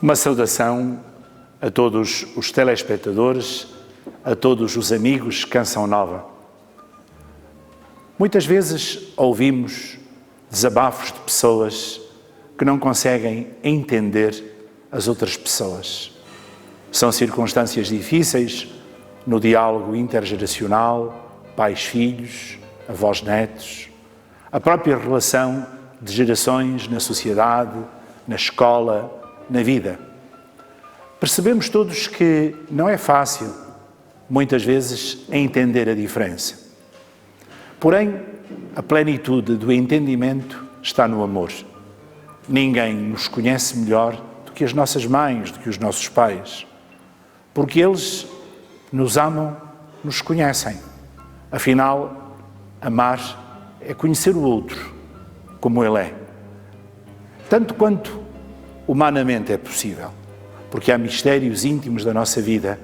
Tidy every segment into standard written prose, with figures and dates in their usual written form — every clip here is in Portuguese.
Uma saudação a todos os telespectadores, a todos os amigos Canção Nova. Muitas vezes ouvimos desabafos de pessoas que não conseguem entender as outras pessoas. São circunstâncias difíceis no diálogo intergeracional, pais-filhos, avós-netos, a própria relação de gerações na sociedade, na escola, na vida. Percebemos todos que não é fácil, muitas vezes, entender a diferença. Porém, a plenitude do entendimento está no amor. Ninguém nos conhece melhor do que as nossas mães, do que os nossos pais, porque eles nos amam, nos conhecem. Afinal, amar é conhecer o outro como ele é, tanto quanto humanamente é possível, porque há mistérios íntimos da nossa vida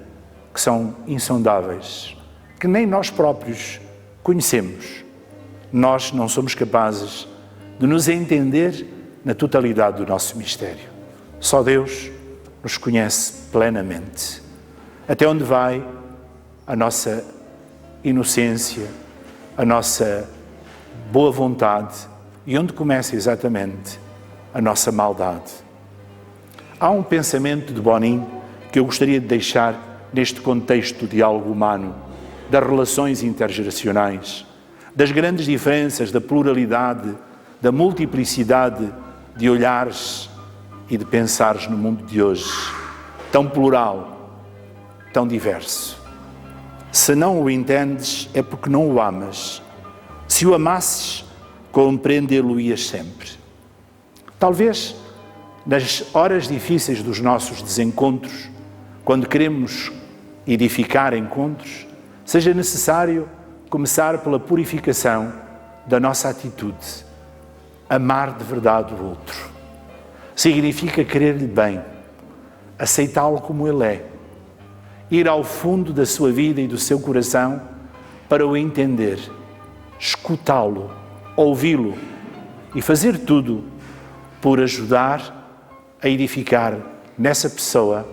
que são insondáveis, que nem nós próprios conhecemos. Nós não somos capazes de nos entender na totalidade do nosso mistério. Só Deus nos conhece plenamente. Até onde vai a nossa inocência, a nossa boa vontade e onde começa exatamente a nossa maldade. Há um pensamento de Bonin que eu gostaria de deixar neste contexto do diálogo humano, das relações intergeracionais, das grandes diferenças, da pluralidade, da multiplicidade de olhares e de pensares no mundo de hoje, tão plural, tão diverso. Se não o entendes, é porque não o amas. Se o amasses, compreendê-lo-ias sempre. Talvez, nas horas difíceis dos nossos desencontros, quando queremos edificar encontros, seja necessário começar pela purificação da nossa atitude. Amar de verdade o outro. Significa querer-lhe bem, aceitá-lo como ele é, ir ao fundo da sua vida e do seu coração para o entender, escutá-lo, ouvi-lo e fazer tudo por ajudar a edificar nessa pessoa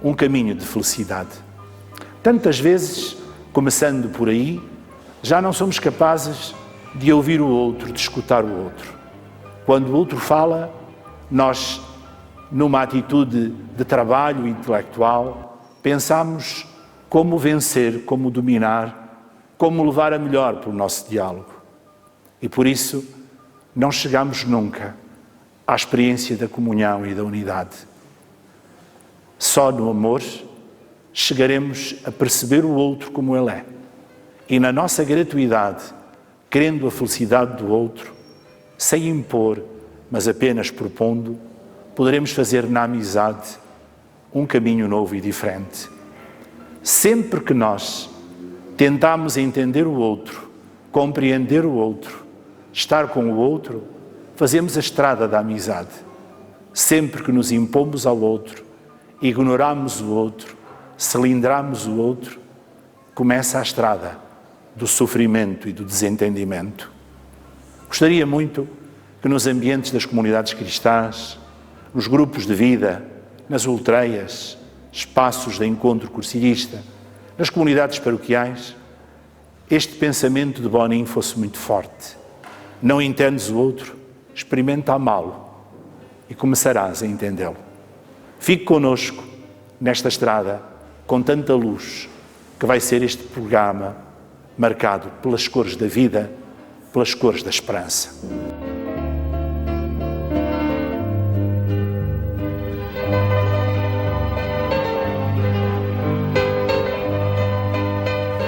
um caminho de felicidade. Tantas vezes, começando por aí, já não somos capazes de ouvir o outro, de escutar o outro. Quando o outro fala, nós, numa atitude de trabalho intelectual, pensamos como vencer, como dominar, como levar a melhor pelo nosso diálogo. E por isso, não chegamos nunca à experiência da comunhão e da unidade. Só no amor chegaremos a perceber o outro como ele é. E na nossa gratuidade, querendo a felicidade do outro, sem impor, mas apenas propondo, poderemos fazer na amizade um caminho novo e diferente. Sempre que nós tentamos entender o outro, compreender o outro, estar com o outro, fazemos a estrada da amizade. Sempre que nos impomos ao outro, ignoramos o outro, cilindramos o outro, começa a estrada do sofrimento e do desentendimento. Gostaria muito que nos ambientes das comunidades cristãs, nos grupos de vida, nas ultreias, espaços de encontro cursilhista, nas comunidades paroquiais, este pensamento de Bonin fosse muito forte. Não entendes o outro? Experimenta amá-lo e começarás a entendê-lo. Fique connosco nesta estrada com tanta luz que vai ser este programa marcado pelas cores da vida, pelas cores da esperança.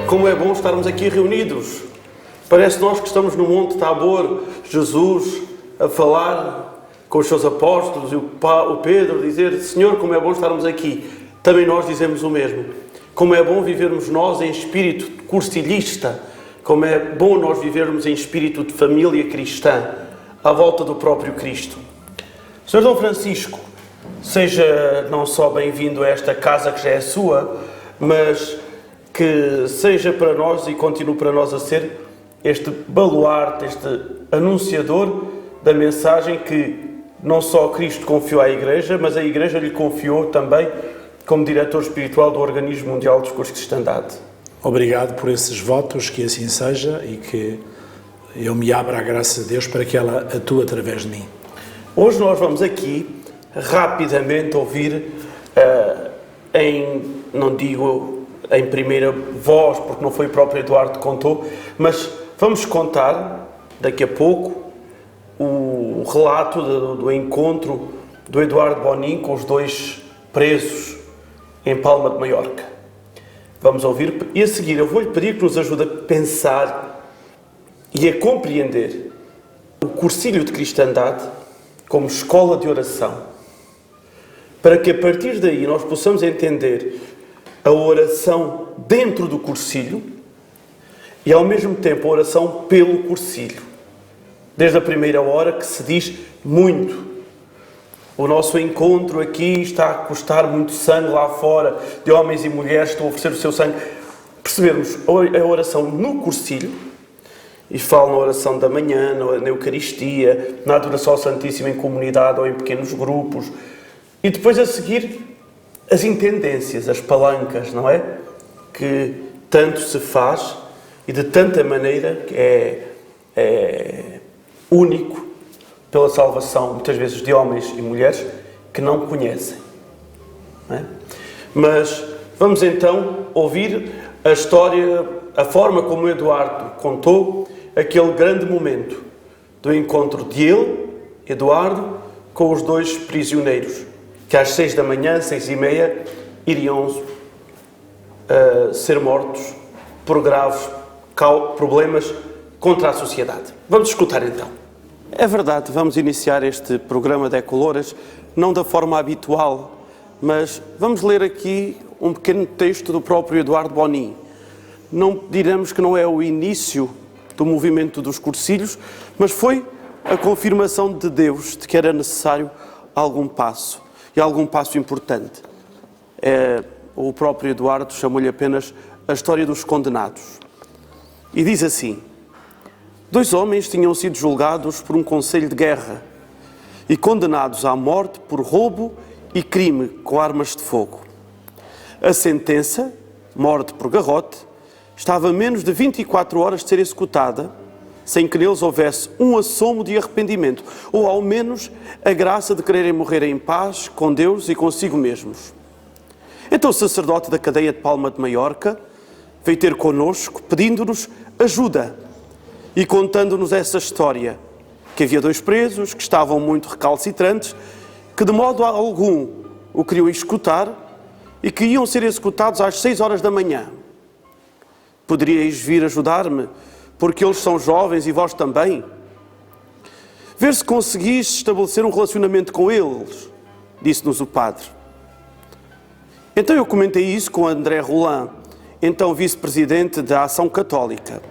Como é bom estarmos aqui reunidos. Parece nós que estamos no Monte Tabor, Jesus a falar com os seus apóstolos e o Pedro dizer: Senhor, como é bom estarmos aqui. Também nós dizemos o mesmo. Como é bom vivermos nós em espírito cursilhista, como é bom nós vivermos em espírito de família cristã, à volta do próprio Cristo. Sr. Dom Francisco, seja não só bem-vindo a esta casa que já é sua, mas que seja para nós e continue para nós a ser este baluarte, este anunciador da mensagem que Não só Cristo confiou à Igreja, mas a Igreja lhe confiou também como diretor espiritual do Organismo Mundial dos Cursos de Cristandade. Obrigado por esses votos, que assim seja e que eu me abra à graça de Deus para que ela atue através de mim. Hoje nós vamos aqui rapidamente ouvir, não digo em primeira voz, porque não foi o próprio Eduardo que contou, mas vamos contar daqui a pouco o relato do encontro do Eduardo Bonin com os dois presos em Palma de Maiorca. Vamos ouvir e a seguir eu vou-lhe pedir que nos ajude a pensar e a compreender o Cursilho de Cristandade como escola de oração, para que a partir daí nós possamos entender a oração dentro do cursilho e ao mesmo tempo a oração pelo cursilho. Desde a primeira hora que se diz muito. O nosso encontro aqui está a custar muito sangue lá fora, de homens e mulheres que estão a oferecer o seu sangue. Percebermos a oração no cursilho, e falo na oração da manhã, na Eucaristia, na adoração ao Santíssimo em comunidade ou em pequenos grupos, e depois a seguir as intendências, as palancas, não é? Que tanto se faz e de tanta maneira que é único pela salvação, muitas vezes, de homens e mulheres que não conhecem. Não é? Mas vamos então ouvir a história, a forma como o Eduardo contou aquele grande momento do encontro de ele, Eduardo, com os dois prisioneiros, que às 6 da manhã, 6h30, iriam ser mortos por graves problemas contra a sociedade. Vamos escutar então. É verdade, vamos iniciar este programa de Ecoloras não da forma habitual, mas vamos ler aqui um pequeno texto do próprio Eduardo Bonin. Não diremos que não é o início do movimento dos cursilhos, mas foi a confirmação de Deus de que era necessário algum passo, e algum passo importante. O próprio Eduardo chamou-lhe apenas a história dos condenados. E diz assim: 2 homens tinham sido julgados por um conselho de guerra e condenados à morte por roubo e crime com armas de fogo. A sentença, morte por garrote, estava a menos de 24 horas de ser executada, sem que neles houvesse um assomo de arrependimento, ou ao menos a graça de quererem morrer em paz com Deus e consigo mesmos. Então o sacerdote da cadeia de Palma de Maiorca veio ter connosco, pedindo-nos ajuda e contando-nos essa história, que havia 2 presos que estavam muito recalcitrantes, que de modo algum o queriam executar e que iam ser executados às 6 horas da manhã. Poderíeis vir ajudar-me, porque eles são jovens e vós também? Ver se conseguis estabelecer um relacionamento com eles, disse-nos o padre. Então eu comentei isso com André Roland, então vice-presidente da Ação Católica.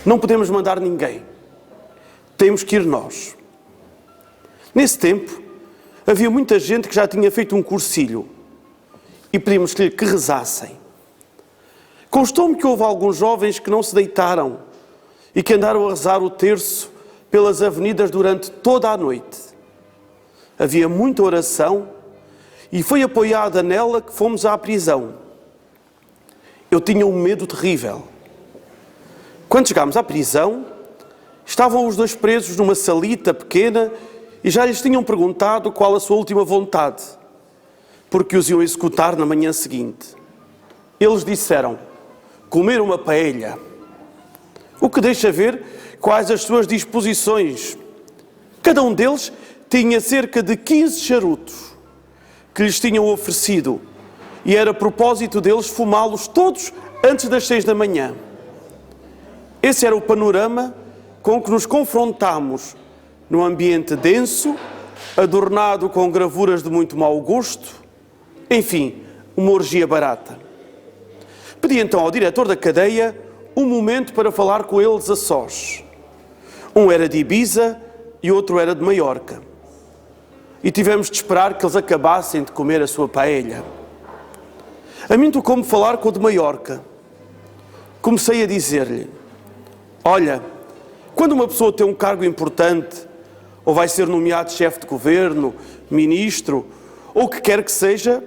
Não podemos mandar ninguém. Temos que ir nós. Nesse tempo, havia muita gente que já tinha feito um cursilho e pedimos-lhe que rezassem. Constou-me que houve alguns jovens que não se deitaram e que andaram a rezar o terço pelas avenidas durante toda a noite. Havia muita oração e foi apoiada nela que fomos à prisão. Eu tinha um medo terrível. Quando chegámos à prisão, estavam os 2 presos numa salita pequena e já lhes tinham perguntado qual a sua última vontade, porque os iam executar na manhã seguinte. Eles disseram: comer uma paella, o que deixa ver quais as suas disposições. Cada um deles tinha cerca de 15 charutos que lhes tinham oferecido e era propósito deles fumá-los todos antes das 6 da manhã. Esse era o panorama com que nos confrontámos num ambiente denso, adornado com gravuras de muito mau gosto, enfim, uma orgia barata. Pedi então ao diretor da cadeia um momento para falar com eles a sós. Um era de Ibiza e outro era de Maiorca. E tivemos de esperar que eles acabassem de comer a sua paella. A mim tocou-me falar com o de Maiorca. Comecei a dizer-lhe: olha, quando uma pessoa tem um cargo importante ou vai ser nomeado chefe de governo, ministro, ou o que quer que seja,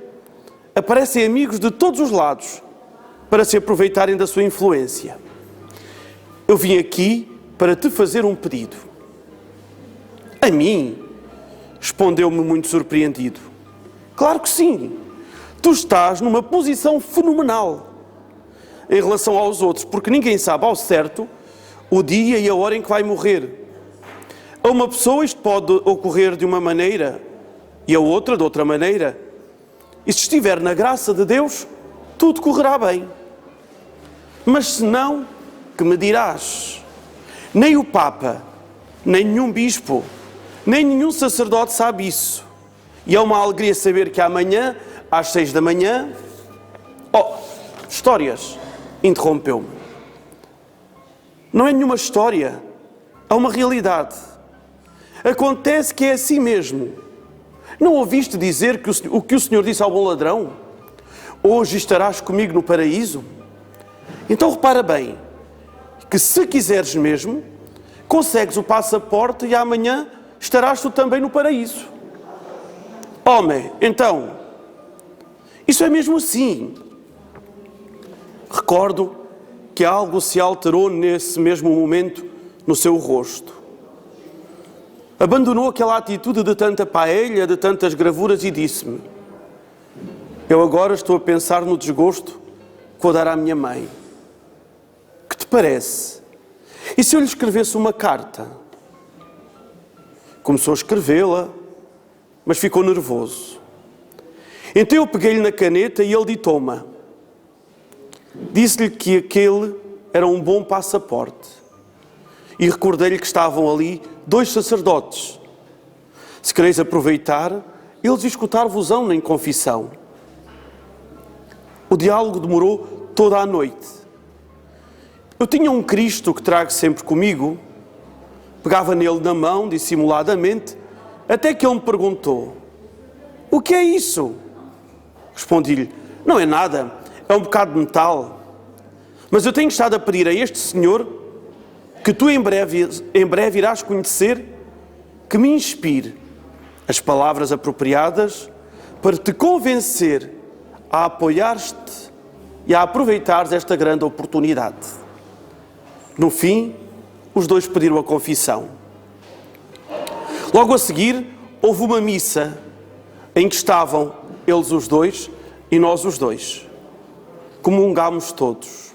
aparecem amigos de todos os lados para se aproveitarem da sua influência. Eu vim aqui para te fazer um pedido. A mim? Respondeu-me muito surpreendido. Claro que sim. Tu estás numa posição fenomenal em relação aos outros, porque ninguém sabe ao certo o dia e a hora em que vai morrer. A uma pessoa isto pode ocorrer de uma maneira e a outra de outra maneira. E se estiver na graça de Deus, tudo correrá bem. Mas se não, que me dirás? Nem o Papa, nem nenhum bispo, nem nenhum sacerdote sabe isso. E é uma alegria saber que amanhã, às 6 da manhã... Oh, histórias, interrompeu-me. Não é nenhuma história, é uma realidade. Acontece que é assim mesmo. Não ouviste dizer o que o Senhor disse ao bom ladrão? Hoje estarás comigo no paraíso? Então repara bem, que se quiseres mesmo, consegues o passaporte e amanhã estarás tu também no paraíso. Homem, então, isso é mesmo assim. Recordo que algo se alterou nesse mesmo momento no seu rosto. Abandonou aquela atitude de tanta paella, de tantas gravuras e disse-me: eu agora estou a pensar no desgosto que vou dar à minha mãe. Que te parece? E se eu lhe escrevesse uma carta? Começou a escrevê-la, mas ficou nervoso. Então eu peguei-lhe na caneta e ele ditou-me. Disse-lhe que aquele era um bom passaporte. E recordei-lhe que estavam ali 2 sacerdotes. Se quereis aproveitar, eles escutar-vos-ão em confissão. O diálogo demorou toda a noite. Eu tinha um Cristo que trago sempre comigo, pegava nele na mão, dissimuladamente, até que ele me perguntou: o que é isso? Respondi-lhe: não é nada, é um bocado de metal. Mas eu tenho estado a pedir a este Senhor, que tu em breve irás conhecer, que me inspire as palavras apropriadas para te convencer a apoiar-te e a aproveitares esta grande oportunidade. No fim, os 2 pediram a confissão. Logo a seguir, houve uma missa em que estavam eles os 2 e nós os 2. Comungámos todos.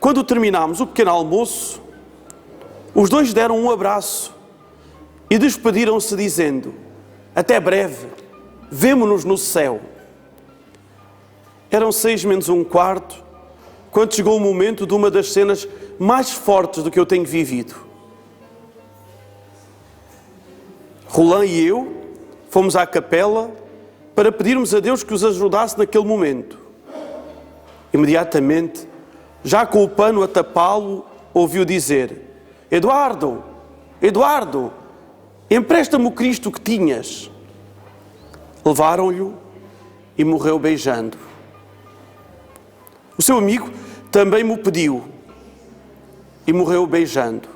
Quando terminámos o pequeno almoço, os 2 deram um abraço e despediram-se dizendo: até breve, vemo-nos no céu. Eram 6 menos um quarto, quando chegou o momento de uma das cenas mais fortes do que eu tenho vivido. Roland e eu fomos à capela para pedirmos a Deus que os ajudasse naquele momento. Imediatamente, já com o pano a tapá-lo, ouviu dizer: Eduardo, Eduardo, empresta-me o Cristo que tinhas. Levaram-lhe e morreu beijando. O seu amigo também me pediu e morreu beijando.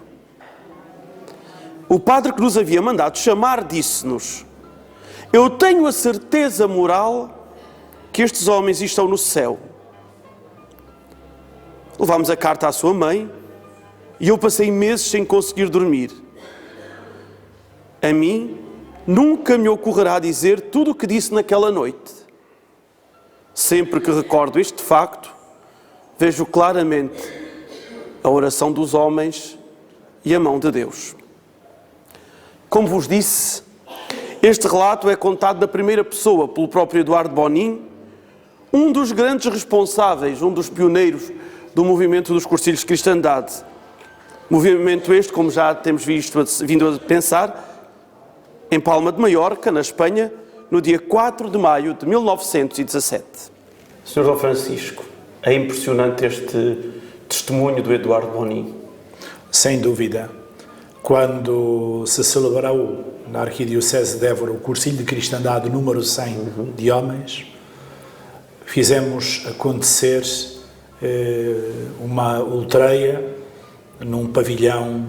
O padre que nos havia mandado chamar disse-nos: eu tenho a certeza moral que estes homens estão no céu. Levámos a carta à sua mãe e eu passei meses sem conseguir dormir. A mim nunca me ocorrerá dizer tudo o que disse naquela noite. Sempre que recordo este facto, vejo claramente a oração dos homens e a mão de Deus. Como vos disse, este relato é contado da primeira pessoa pelo próprio Eduardo Bonin, um dos grandes responsáveis, um dos pioneiros do movimento dos cursilhos de cristandade. Movimento este, como já temos vindo a pensar, em Palma de Maiorca, na Espanha, no dia 4 de maio de 1917. Sr. Dom Francisco, é impressionante este testemunho do Eduardo Bonin. Sem dúvida. Quando se celebrou na Arquidiocese de Évora o Cursilho de Cristandade número 100 de homens, fizemos acontecer uma ultreia num pavilhão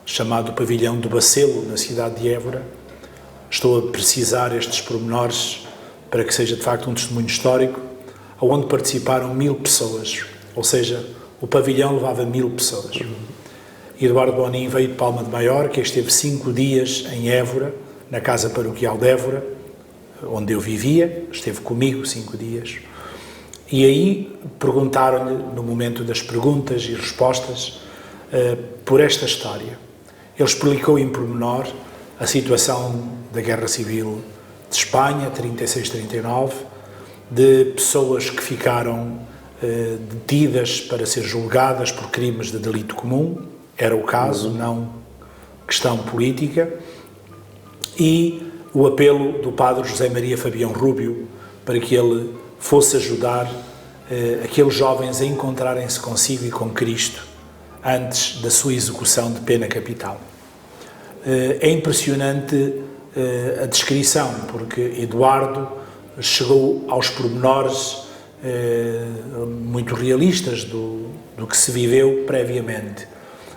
chamado Pavilhão do Bacelo, na cidade de Évora. Estou a precisar estes pormenores para que seja de facto um testemunho histórico, onde participaram 1000 pessoas, ou seja, o pavilhão levava 1000 pessoas. Eduardo Bonin veio de Palma de Maiorca, esteve 5 dias em Évora, na casa paroquial de Évora, onde eu vivia, esteve comigo 5 dias. E aí perguntaram-lhe, no momento das perguntas e respostas, por esta história. Ele explicou em pormenor a situação da Guerra Civil de Espanha, 36-39, de pessoas que ficaram detidas para ser julgadas por crimes de delito comum, era o caso, não questão política, e o apelo do padre José Maria Fabião Rúbio para que ele fosse ajudar aqueles jovens a encontrarem-se consigo e com Cristo antes da sua execução de pena capital. É impressionante a descrição, porque Eduardo chegou aos pormenores muito realistas do que se viveu previamente,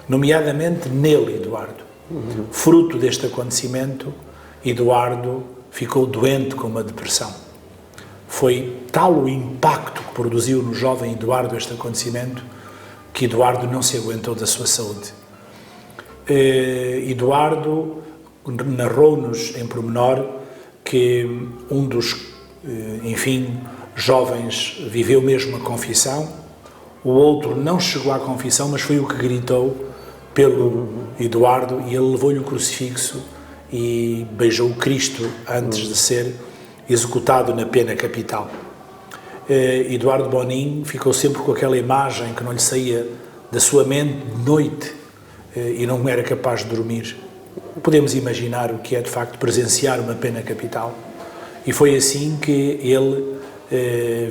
nomeadamente nele, Eduardo. Fruto deste acontecimento, Eduardo ficou doente com uma depressão. Foi tal o impacto que produziu no jovem Eduardo este acontecimento que Eduardo não se aguentou da sua saúde. Eduardo narrou-nos em pormenor que um dos, jovens viveu mesmo a confissão, o outro não chegou à confissão, mas foi o que gritou pelo Eduardo e ele levou-lhe o crucifixo e beijou o Cristo antes de ser executado na pena capital. Eduardo Bonin ficou sempre com aquela imagem que não lhe saía da sua mente de noite e não era capaz de dormir. Podemos imaginar o que é de facto presenciar uma pena capital. E foi assim que ele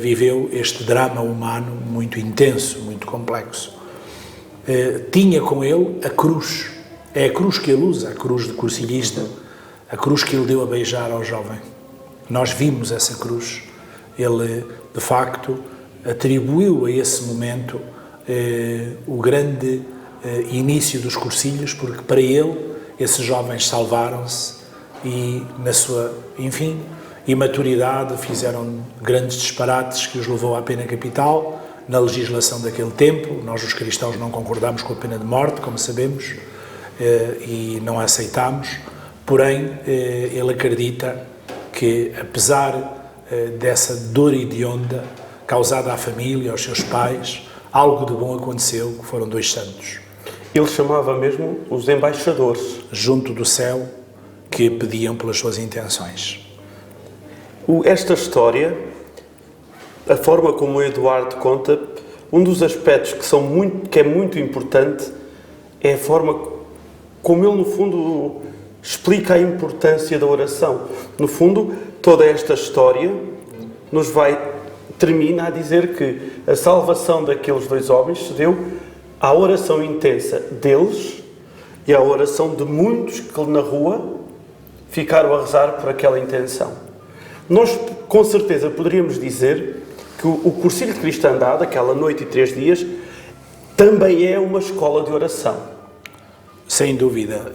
viveu este drama humano muito intenso, muito complexo. Tinha com ele a cruz. É a cruz que ele usa, a cruz de cursilhista, a cruz que ele deu a beijar ao jovem. Nós vimos essa cruz. Ele, de facto, atribuiu a esse momento o grande início dos cursilhos, porque para ele esses jovens salvaram-se e, na sua, imaturidade, fizeram grandes disparates que os levou à pena capital. Na legislação daquele tempo, nós os cristãos não concordámos com a pena de morte, como sabemos, e não a aceitámos, porém ele acredita que, apesar dessa dor hedionda causada à família, aos seus pais, algo de bom aconteceu, que foram 2 santos. Ele chamava mesmo os embaixadores. Junto do céu, que pediam pelas suas intenções. Esta história, a forma como o Eduardo conta, um dos aspectos que é muito importante é a forma como ele, no fundo, explica a importância da oração. No fundo, toda esta história termina a dizer que a salvação daqueles 2 homens se deu à oração intensa deles e à oração de muitos que na rua ficaram a rezar por aquela intenção. Nós, com certeza, poderíamos dizer que o cursilho de cristandade, aquela noite e 3 dias, também é uma escola de oração. Sem dúvida,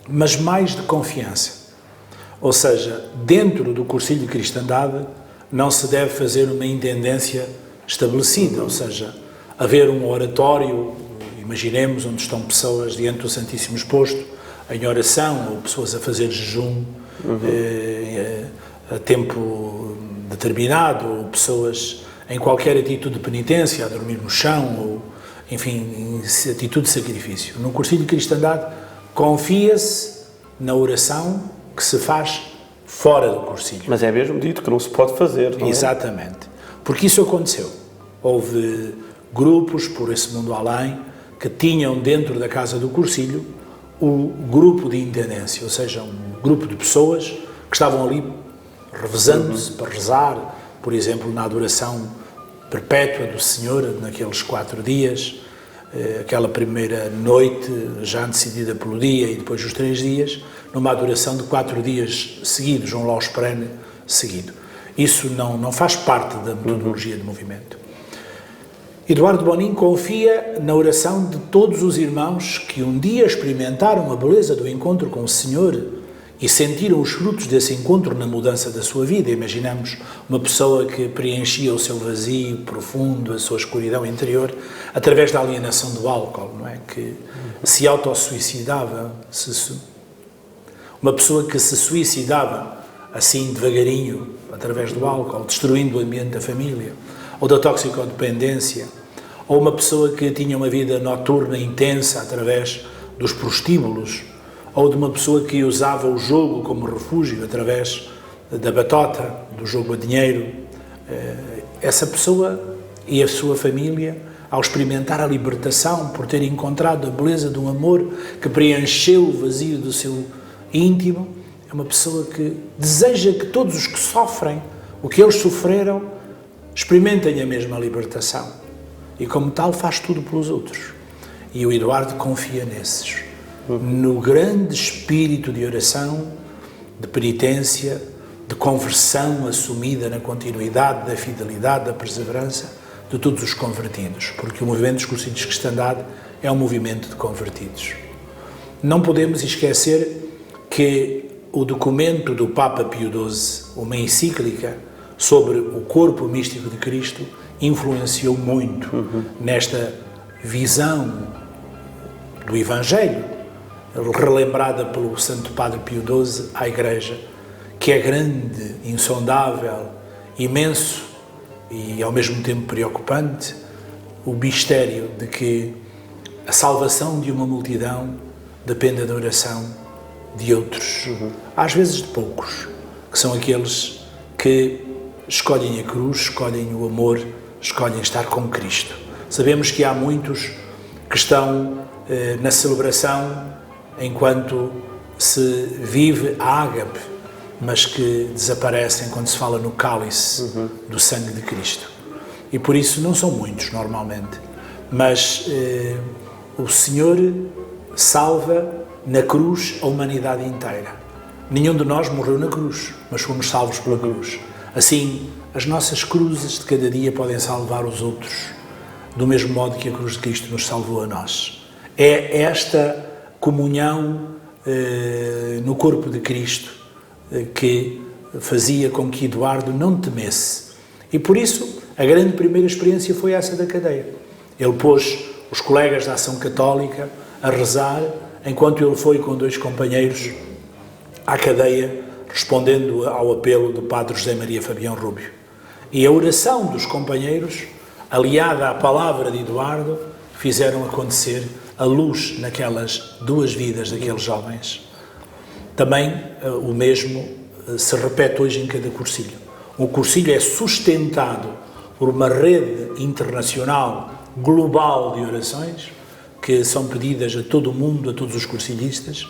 mas mais de confiança. Ou seja, dentro do cursilho de cristandade não se deve fazer uma intendência estabelecida, ou seja, haver um oratório, imaginemos, onde estão pessoas diante do Santíssimo Exposto, em oração, ou pessoas a fazer jejum a tempo determinado, ou pessoas em qualquer atitude de penitência, a dormir no chão, ou, em atitude de sacrifício. No cursilho de cristandade, confia-se na oração que se faz fora do cursilho. Mas é mesmo dito que não se pode fazer, não é? Exatamente. Porque isso aconteceu. Houve grupos por esse mundo além que tinham dentro da casa do cursilho o grupo de intendência, ou seja, um grupo de pessoas que estavam ali revezando-se para rezar, por exemplo, na adoração perpétua do Senhor, naqueles 4 dias, aquela primeira noite já decidida pelo dia e depois os 3 dias, numa adoração de 4 dias seguidos, um Laus Perene seguido. Isso não faz parte da metodologia de movimento. Eduardo Bonin confia na oração de todos os irmãos que um dia experimentaram a beleza do encontro com o Senhor e sentiram os frutos desse encontro na mudança da sua vida. Imaginamos uma pessoa que preenchia o seu vazio profundo, a sua escuridão interior, através da alienação do álcool, não é? Que se autossuicidava. Uma pessoa que se suicidava assim devagarinho, através do álcool, destruindo o ambiente da família, ou da toxicodependência, ou uma pessoa que tinha uma vida noturna intensa através dos prostíbulos, ou de uma pessoa que usava o jogo como refúgio através da batota, do jogo a dinheiro. Essa pessoa e a sua família, ao experimentar a libertação por ter encontrado a beleza de um amor que preencheu o vazio do seu íntimo, é uma pessoa que deseja que todos os que sofrem o que eles sofreram experimentem a mesma libertação. E como tal faz tudo pelos outros. E o Eduardo confia nesses. No grande espírito de oração, de penitência, de conversão assumida na continuidade da fidelidade, da perseverança de todos os convertidos, porque o movimento dos Cursilhos de Cristandade é um movimento de convertidos. Não podemos esquecer que o documento do Papa Pio XII, uma encíclica sobre o corpo místico de Cristo, influenciou muito nesta visão do Evangelho, relembrada pelo Santo Padre Pio XII à Igreja, que é grande, insondável, imenso e ao mesmo tempo preocupante, o mistério de que a salvação de uma multidão depende da oração de outros, às vezes de poucos, que são aqueles que escolhem a cruz, escolhem o amor, escolhem estar com Cristo. Sabemos que há muitos que estão na celebração enquanto se vive a ágape, mas que desaparecem quando se fala no cálice do sangue de Cristo. E por isso não são muitos normalmente, mas o Senhor salva na cruz a humanidade inteira. Nenhum de nós morreu na cruz, mas fomos salvos pela cruz. Assim, as nossas cruzes de cada dia podem salvar os outros, do mesmo modo que a cruz de Cristo nos salvou a nós. É esta comunhão no corpo de Cristo que fazia com que Eduardo não temesse. E por isso, a grande primeira experiência foi essa da cadeia. Ele pôs os colegas da Ação Católica a rezar, enquanto ele foi com 2 companheiros à cadeia, respondendo ao apelo do Padre José Maria Fabião Rubio. E a oração dos companheiros, aliada à palavra de Eduardo, fizeram acontecer a luz naquelas 2 vidas daqueles jovens. Também o mesmo se repete hoje em cada cursilho. O cursilho é sustentado por uma rede internacional, global de orações, que são pedidas a todo o mundo, a todos os cursilhistas,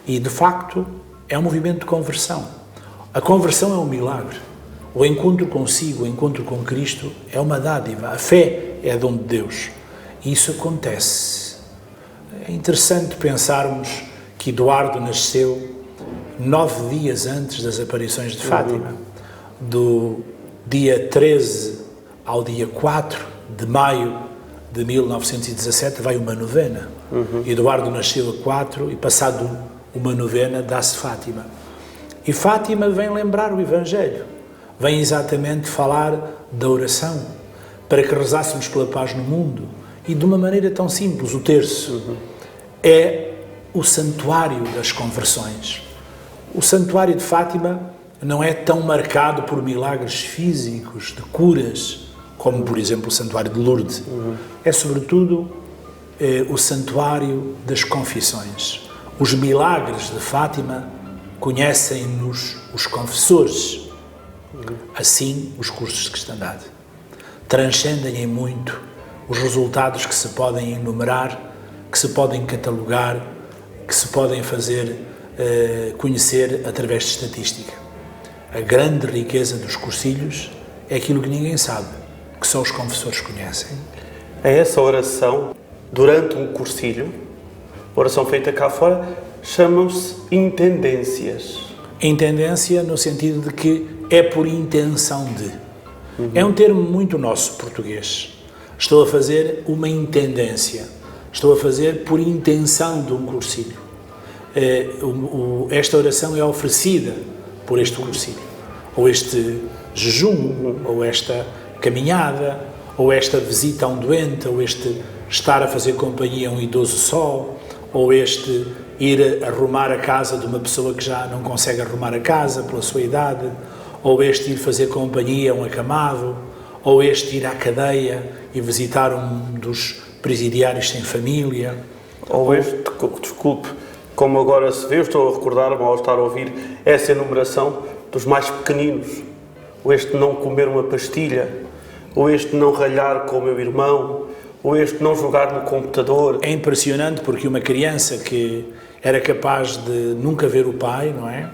e de facto é um movimento de conversão. A conversão é um milagre. O encontro consigo, o encontro com Cristo é uma dádiva. A fé é dom de Deus. E isso acontece. É interessante pensarmos que Eduardo nasceu 9 dias antes das aparições de Fátima. Do dia 13 ao dia 4 de maio de 1917 vai uma novena. Eduardo nasceu a 4 e passado uma novena dá-se Fátima. E Fátima vem lembrar o Evangelho, vem exatamente falar da oração, para que rezássemos pela paz no mundo. E de uma maneira tão simples, o terço é o santuário das conversões. O santuário de Fátima não é tão marcado por milagres físicos, de curas, como, por exemplo, o santuário de Lourdes. É, sobretudo, o santuário das confissões. Os milagres de Fátima conhecem-nos os confessores. Assim, os cursos de cristandade transcendem em muito os resultados que se podem enumerar, que se podem catalogar, que se podem fazer conhecer através de estatística. A grande riqueza dos cursilhos é aquilo que ninguém sabe, que só os confessores conhecem. É essa oração, durante um cursilho, oração feita cá fora, chamam-se intendências. Intendência no sentido de que é por intenção de. É um termo muito nosso português. Estou a fazer uma intendência. Estou a fazer por intenção de um cursilho. Esta oração é oferecida por este cursilho. Ou este jejum, ou esta caminhada, ou esta visita a um doente, ou este estar a fazer companhia a um idoso só, ou este ir arrumar a casa de uma pessoa que já não consegue arrumar a casa pela sua idade, ou este ir fazer companhia a um acamado, ou este ir à cadeia e visitar um dos presidiários sem família. Ou este, desculpe, como agora se vê, eu estou a recordar-me ao estar a ouvir essa enumeração dos mais pequeninos. Ou este não comer uma pastilha, ou este não ralhar com o meu irmão, ou este não jogar no computador. É impressionante porque uma criança que era capaz de nunca ver o pai, não é?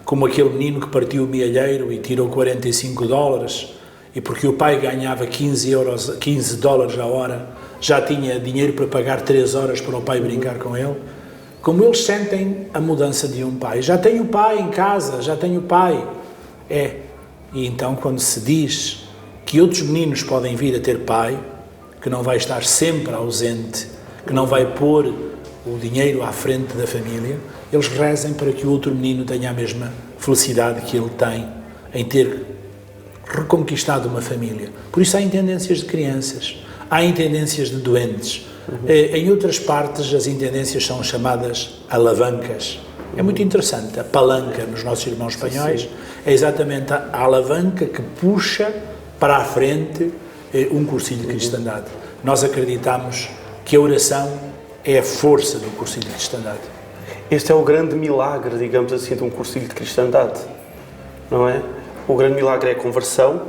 Como aquele menino que partiu o mielheiro e tirou $45, e porque o pai ganhava 15 dólares a hora, já tinha dinheiro para pagar 3 horas para o pai brincar com ele. Como eles sentem a mudança de um pai. Já tenho o pai em casa, já tenho o pai. E então quando se diz que outros meninos podem vir a ter pai, que não vai estar sempre ausente, que não vai pôr o dinheiro à frente da família, eles rezem para que o outro menino tenha a mesma felicidade que ele tem em ter reconquistado uma família. Por isso há intendências de crianças, há intendências de doentes. Em outras partes as intendências são chamadas alavancas. É muito interessante. A palanca nos nossos irmãos espanhóis é exatamente a alavanca que puxa para a frente um cursilho de cristandade. Nós acreditamos que a oração é a força do cursilho de cristandade. Este é o grande milagre, digamos assim, de um cursilho de cristandade, não é? O grande milagre é a conversão,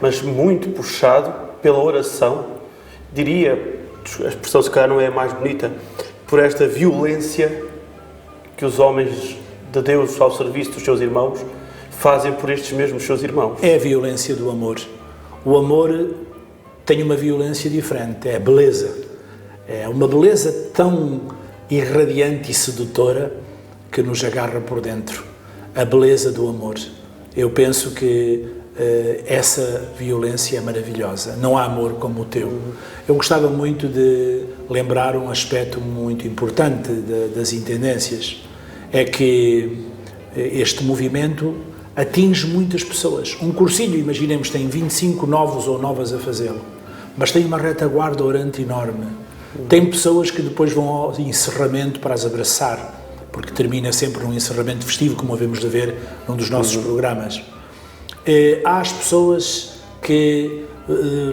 mas muito puxado pela oração. Diria, a expressão se calhar não é a mais bonita, por esta violência que os homens de Deus ao serviço dos seus irmãos fazem por estes mesmos seus irmãos. É a violência do amor. O amor tem uma violência diferente, é a beleza. É uma beleza tão irradiante e sedutora que nos agarra por dentro. A beleza do amor. Eu penso que essa violência é maravilhosa. Não há amor como o teu. Eu gostava muito de lembrar um aspecto muito importante das intendências. É que este movimento atinge muitas pessoas. Um cursilho, imaginemos, tem 25 novos ou novas a fazê-lo, mas tem uma retaguarda orante enorme. Tem pessoas que depois vão ao encerramento para as abraçar, porque termina sempre num encerramento festivo, como havemos de ver num dos nossos programas. Há as pessoas que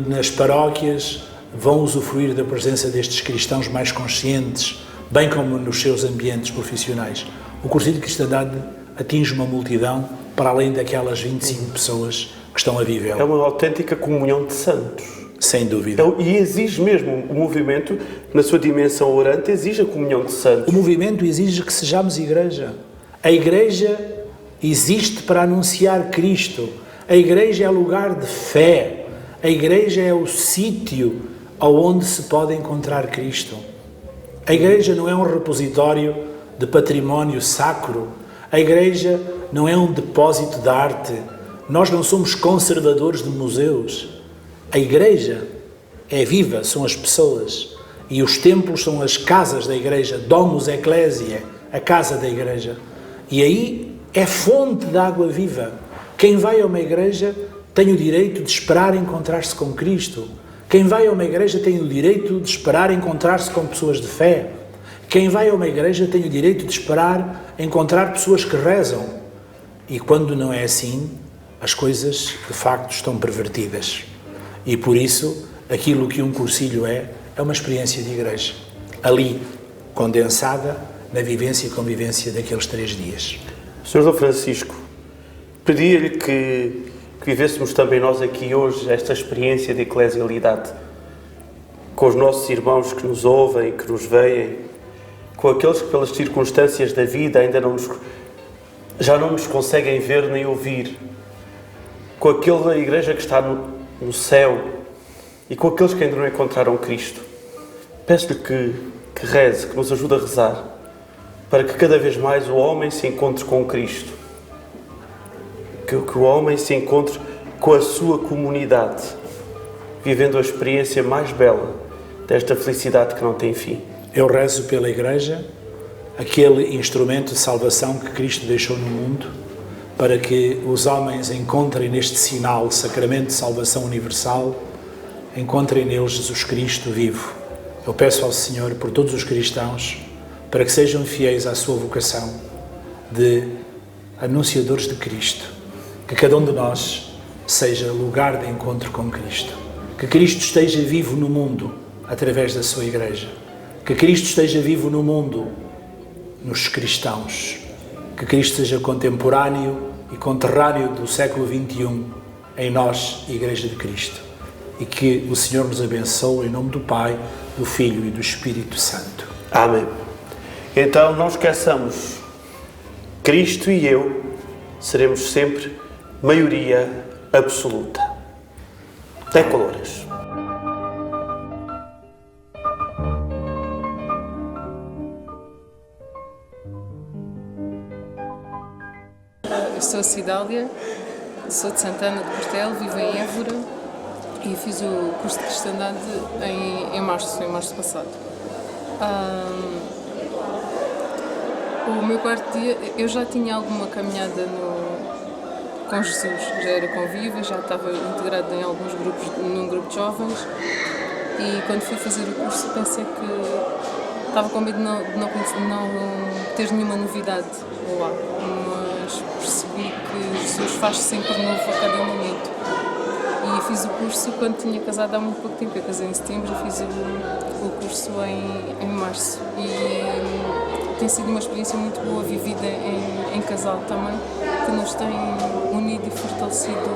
nas paróquias vão usufruir da presença destes cristãos mais conscientes, bem como nos seus ambientes profissionais. O cursilho de cristandade atinge uma multidão para além daquelas 25 pessoas que estão a viver. É uma autêntica comunhão de santos. Sem dúvida. E exige mesmo, o movimento, na sua dimensão orante, exige a comunhão de santos. O movimento exige que sejamos igreja. A igreja existe para anunciar Cristo. A igreja é lugar de fé. A igreja é o sítio onde se pode encontrar Cristo. A igreja não é um repositório de património sacro. A igreja não é um depósito de arte. Nós não somos conservadores de museus. A igreja é viva, são as pessoas. E os templos são as casas da igreja. Domus Ecclesiae, a casa da igreja. E aí é fonte de água viva. Quem vai a uma igreja tem o direito de esperar encontrar-se com Cristo. Quem vai a uma igreja tem o direito de esperar encontrar-se com pessoas de fé. Quem vai a uma igreja tem o direito de esperar encontrar pessoas que rezam. E quando não é assim, as coisas de facto estão pervertidas. E por isso, aquilo que um cursilho é uma experiência de igreja. Ali, condensada na vivência e convivência daqueles 3 dias. Sr. Dom Francisco, pedia-lhe que vivêssemos também nós aqui hoje esta experiência de eclesialidade, com os nossos irmãos que nos ouvem, que nos veem, com aqueles que pelas circunstâncias da vida ainda já não nos conseguem ver nem ouvir, com aquele da igreja que está no céu e com aqueles que ainda não encontraram Cristo. Peço-lhe que reze, que nos ajude a rezar, para que cada vez mais o homem se encontre com Cristo, que o homem se encontre com a sua comunidade, vivendo a experiência mais bela desta felicidade que não tem fim. Eu rezo pela Igreja, aquele instrumento de salvação que Cristo deixou no mundo, para que os homens encontrem neste sinal, sacramento de salvação universal, encontrem nele Jesus Cristo vivo. Eu peço ao Senhor por todos os cristãos, para que sejam fiéis à sua vocação de anunciadores de Cristo, que cada um de nós seja lugar de encontro com Cristo, que Cristo esteja vivo no mundo através da sua Igreja, que Cristo esteja vivo no mundo nos cristãos, que Cristo seja contemporâneo e conterrâneo do século XXI em nós, Igreja de Cristo, e que o Senhor nos abençoe em nome do Pai, do Filho e do Espírito Santo. Amém. Então não esqueçamos, Cristo e eu seremos sempre maioria absoluta. Decolores. Eu sou a Cidália, sou de Santana de Portel, vivo em Évora e fiz o curso de Cristandade em março passado. O meu quarto dia, eu já tinha alguma caminhada com Jesus, já era convívio, já estava integrado em alguns grupos, num grupo de jovens, e quando fui fazer o curso pensei que estava com medo de não ter nenhuma novidade lá, mas percebi que Jesus faz sempre novo a cada momento. E fiz o curso quando tinha casado há muito pouco tempo. Eu casei em setembro e fiz o curso em março. E tem sido uma experiência muito boa, vivida em casal também, que nos tem unido e fortalecido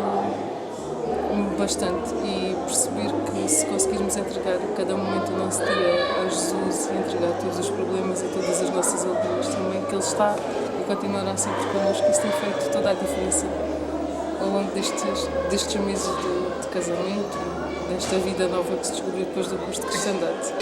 bastante. E perceber que se conseguirmos entregar cada momento do nosso dia a Jesus e entregar todos os problemas e todas as nossas alegrias também, que Ele está e continuará sempre connosco, isso tem feito toda a diferença ao longo destes meses de casamento, desta vida nova que se descobriu depois do curso de cristandade.